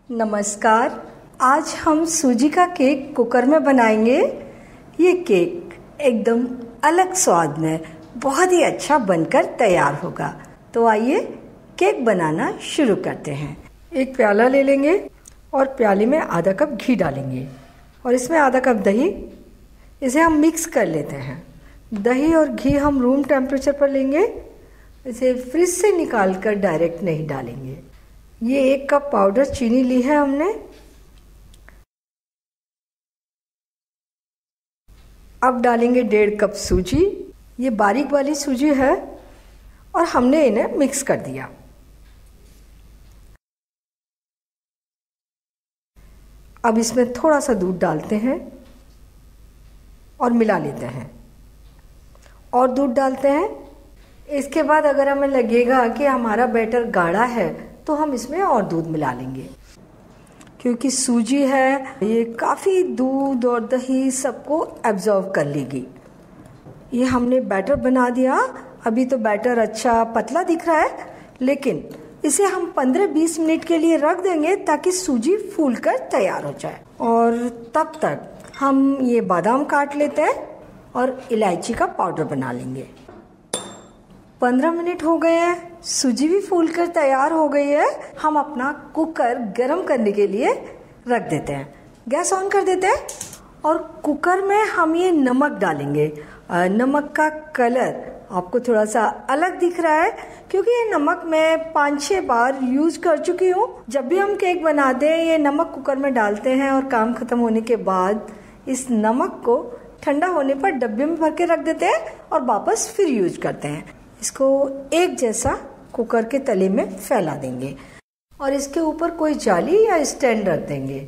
नमस्कार। आज हम सूजी का केक कुकर में बनाएंगे। ये केक एकदम अलग स्वाद में बहुत ही अच्छा बनकर तैयार होगा। तो आइए केक बनाना शुरू करते हैं। एक प्याला ले लेंगे और प्याले में आधा कप घी डालेंगे और इसमें आधा कप दही। इसे हम मिक्स कर लेते हैं। दही और घी हम रूम टेम्परेचर पर लेंगे। इसे फ्रिज से निकाल कर डायरेक्ट नहीं डालेंगे। ये 1 कप पाउडर चीनी ली है हमने। अब डालेंगे 1.5 कप सूजी। ये बारीक वाली सूजी है और हमने इन्हें मिक्स कर दिया। अब इसमें थोड़ा सा दूध डालते हैं और मिला लेते हैं और दूध डालते हैं। इसके बाद अगर हमें लगेगा कि हमारा बैटर गाढ़ा है तो हम इसमें और दूध मिला लेंगे, क्योंकि सूजी है ये काफ़ी दूध और दही सबको एब्जॉर्व कर लेगी। ये हमने बैटर बना दिया। अभी तो बैटर अच्छा पतला दिख रहा है, लेकिन इसे हम 15-20 मिनट के लिए रख देंगे ताकि सूजी फूलकर तैयार हो जाए। और तब तक हम ये बादाम काट लेते हैं और इलायची का पाउडर बना लेंगे। 15 मिनट हो गए हैं, सूजी भी फूलकर तैयार हो गई है। हम अपना कुकर गरम करने के लिए रख देते हैं। गैस ऑन कर देते हैं और कुकर में हम ये नमक डालेंगे। नमक का कलर आपको थोड़ा सा अलग दिख रहा है, क्योंकि ये नमक मैं 5-6 बार यूज कर चुकी हूँ। जब भी हम केक बनाते हैं ये नमक कुकर में डालते हैं और काम खत्म होने के बाद इस नमक को ठंडा होने पर डब्बे में भर के रख देते हैं और वापस फिर यूज करते हैं। इसको एक जैसा कुकर के तले में फैला देंगे और इसके ऊपर कोई जाली या स्टैंड रख देंगे।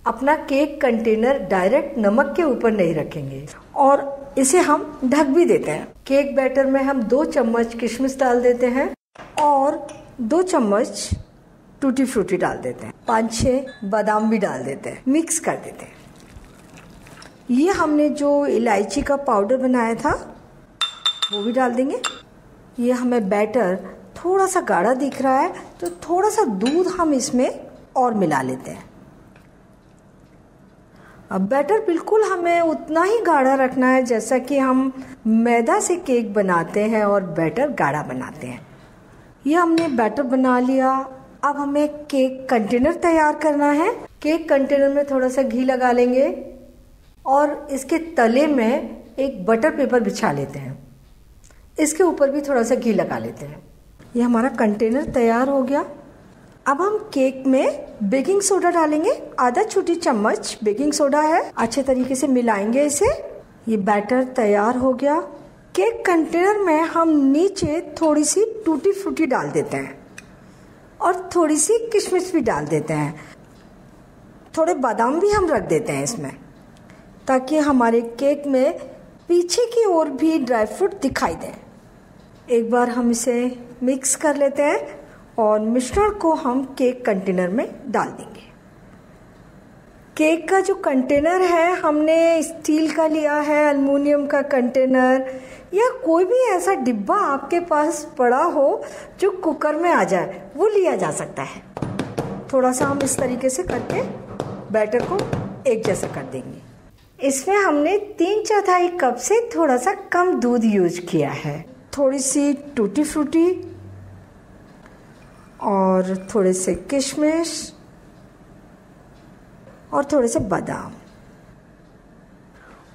अपना केक कंटेनर डायरेक्ट नमक के ऊपर नहीं रखेंगे और इसे हम ढक भी देते हैं। केक बैटर में हम 2 चम्मच किशमिश डाल देते हैं और 2 चम्मच टूटी फ्रूटी डाल देते हैं। 5-6 बादाम भी डाल देते हैं। मिक्स कर देते हैं। ये हमने जो इलायची का पाउडर बनाया था वो भी डाल देंगे। ये हमें बैटर थोड़ा सा गाढ़ा दिख रहा है तो थोड़ा सा दूध हम इसमें और मिला लेते हैं। अब बैटर बिल्कुल हमें उतना ही गाढ़ा रखना है जैसा कि हम मैदा से केक बनाते हैं और बैटर गाढ़ा बनाते हैं। ये हमने बैटर बना लिया। अब हमें केक कंटेनर तैयार करना है। केक कंटेनर में थोड़ा सा घी लगा लेंगे और इसके तले में एक बटर पेपर बिछा लेते हैं। इसके ऊपर भी थोड़ा सा घी लगा लेते हैं। ये हमारा कंटेनर तैयार हो गया। अब हम केक में बेकिंग सोडा डालेंगे। आधा छोटी चम्मच बेकिंग सोडा है। अच्छे तरीके से मिलाएंगे इसे। ये बैटर तैयार हो गया। केक कंटेनर में हम नीचे थोड़ी सी टूटी फ्रूटी डाल देते हैं और थोड़ी सी किशमिश भी डाल देते हैं। थोड़े बादाम भी हम रख देते हैं इसमें, ताकि हमारे केक में पीछे की ओर भी ड्राई फ्रूट दिखाई दे। एक बार हम इसे मिक्स कर लेते हैं और मिश्रण को हम केक कंटेनर में डाल देंगे। केक का जो कंटेनर है हमने स्टील का लिया है, एल्युमिनियम का कंटेनर या कोई भी ऐसा डिब्बा आपके पास पड़ा हो जो कुकर में आ जाए वो लिया जा सकता है। थोड़ा सा हम इस तरीके से करके बैटर को एक जैसा कर देंगे। इसमें हमने 3/4 कप से थोड़ा सा कम दूध यूज किया है। थोड़ी सी टूटी फ्रूटी और थोड़े से किशमिश और थोड़े से बादाम।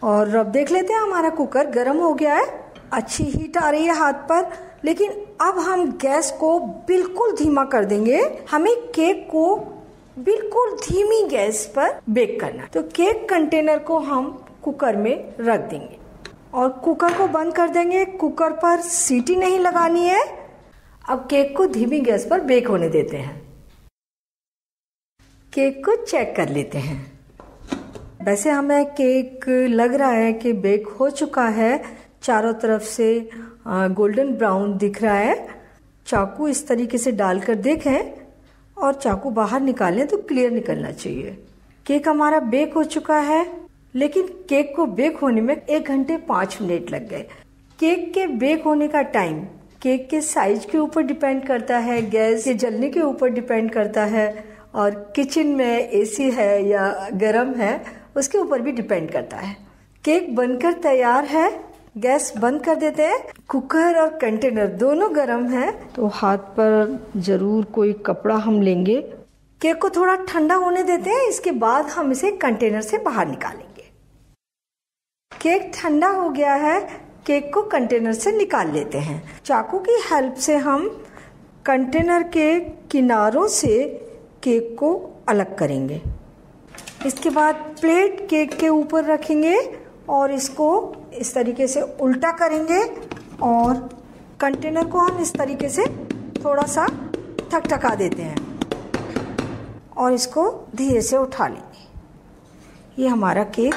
और अब देख लेते हैं हमारा कुकर गर्म हो गया है। अच्छी हीट आ रही है हाथ पर, लेकिन अब हम गैस को बिल्कुल धीमा कर देंगे। हमें केक को बिल्कुल धीमी गैस पर बेक करना। तो केक कंटेनर को हम कुकर में रख देंगे और कुकर को बंद कर देंगे। कुकर पर सीटी नहीं लगानी है। अब केक को धीमी गैस पर बेक होने देते हैं। केक को चेक कर लेते हैं। वैसे हमें केक लग रहा है कि बेक हो चुका है। चारों तरफ से गोल्डन ब्राउन दिख रहा है। चाकू इस तरीके से डालकर देखें और चाकू बाहर निकालें तो क्लियर निकलना चाहिए। केक हमारा बेक हो चुका है, लेकिन केक को बेक होने में 1 घंटे 5 मिनट लग गए। केक के बेक होने का टाइम केक के साइज के ऊपर डिपेंड करता है, गैस के जलने के ऊपर डिपेंड करता है और किचन में एसी है या गर्म है उसके ऊपर भी डिपेंड करता है। केक बनकर तैयार है, गैस बंद कर देते हैं। कुकर और कंटेनर दोनों गर्म है तो हाथ पर जरूर कोई कपड़ा हम लेंगे। केक को थोड़ा ठंडा होने देते हैं, इसके बाद हम इसे कंटेनर से बाहर निकालेंगे। केक ठंडा हो गया है, केक को कंटेनर से निकाल लेते हैं। चाकू की हेल्प से हम कंटेनर के किनारों से केक को अलग करेंगे। इसके बाद प्लेट केक के ऊपर रखेंगे और इसको इस तरीके से उल्टा करेंगे और कंटेनर को हम इस तरीके से थोड़ा सा ठकठका देते हैं और इसको धीरे से उठा लेंगे। ये हमारा केक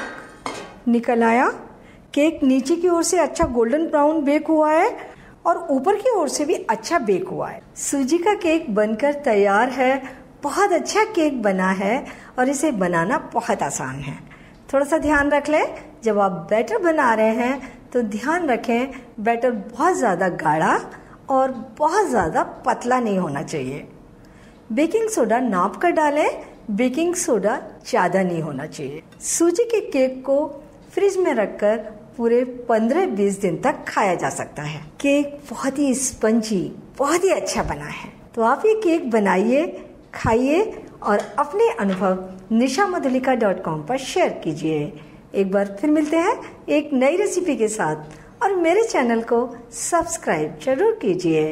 निकल आया। केक नीचे की ओर से अच्छा गोल्डन ब्राउन बेक हुआ है और ऊपर की ओर से भी अच्छा बेक हुआ है। सूजी का केक बनकर तैयार है। बहुत अच्छा केक बना है और इसे बनाना बहुत आसान है। थोड़ा सा ध्यान रख लें, जब आप बैटर बना रहे हैं तो ध्यान रखें बैटर बहुत ज़्यादा गाढ़ा और बहुत ज़्यादा पतला नहीं होना चाहिए। बेकिंग सोडा नाप कर डालें, बेकिंग सोडा ज़्यादा नहीं होना चाहिए। सूजी के केक को फ्रिज में रखकर पूरे 15-20 दिन तक खाया जा सकता है। केक बहुत ही स्पंजी, बहुत ही अच्छा बना है। तो आप ये केक बनाइए, खाइए और अपने अनुभव nishamodulika.com पर शेयर कीजिए। एक बार फिर मिलते हैं एक नई रेसिपी के साथ और मेरे चैनल को सब्सक्राइब जरूर कीजिए।